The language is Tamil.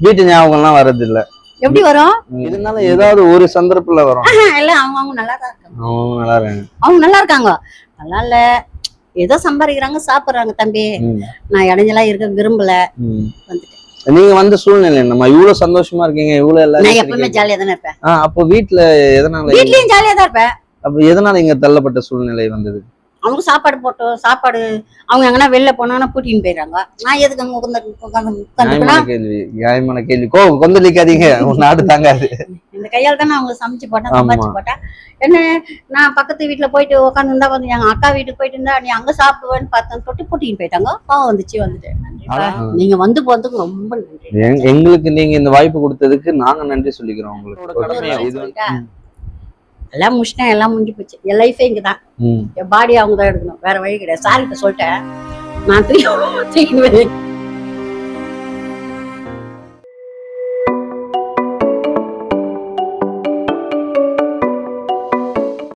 வீட்டு ஞாபகம் எல்லாம் வர்றது இல்ல. எப்படி வரும்? இதனால ஏதாவது ஒரு சந்தர்ப்பத்துல வரும். எல்லாம் அவங்க நல்லா தான் இருக்காங்க. அவங்க நல்லா இருக்காங்க. அவங்க நல்லா இருக்காங்க. நல்லா இல்ல, ஏதோ சம்பாதிக்கிறாங்க, சாப்பிடுறாங்க. தம்பி நான் இடைஞ்சலா இருக்க விரும்பல, வந்துட்டேன். நீங்க வந்த சூழ்நிலை என்னம்மா? இவ்வளவு சந்தோஷமா இருக்கீங்க, இவ்வளவு நான் எல்லாரும் எப்பவுமே ஜாலியா தானே இருப்பேன். அப்போ வீட்டுல எதனால வீட்லயும் ஜாலியா தான் இருப்பேன். அப்ப எதனால இங்க தள்ளப்பட்ட சூழ்நிலை வந்தது? அவங்க சாப்பாடு அவங்க எங்கன்னா வெளில போனாங்கன்னா கூட்டின்னு போயிடுறாங்க. நான் எதுக்கு அங்க நியாயமான கேள்வி, நியாயமான கேள்வி. கொந்தளிக்காதீங்க, உன் நாடு தாங்காது. இந்த கையால் தானே அவங்க சமைச்சு போட்டேன், சமைச்சு போட்டேன். என்ன நான் பக்கத்து வீட்டுல போயிட்டு உட்காந்து இருந்தா வந்து எங்க அக்கா வீட்டுக்கு போயிட்டு இருந்தா நீ அங்க சாப்பிடுவேன்னு பார்த்தேன், தொட்டு கூட்டின்னு போயிட்டாங்க. பாவம் வந்துட்டேன். நீங்க வந்து போறதுக்கு ரொம்ப நன்றி. எங்களுக்கு நீங்க இந்த வாய்ப்பு கொடுத்ததுக்கு நாங்க நன்றி சொல்லிக்கிறோம் உங்களுக்கு. எல்லாம் முடிச்சிட்டேன், எல்லாம் முடிஞ்சு போச்சு. என் லைஃபே இங்கதான். என் பாடி அவங்க தான் எடுக்கணும், வேற வழி கிடையாது. சாரிட்ட சொல்லிட்டேன், நான் திரும்பி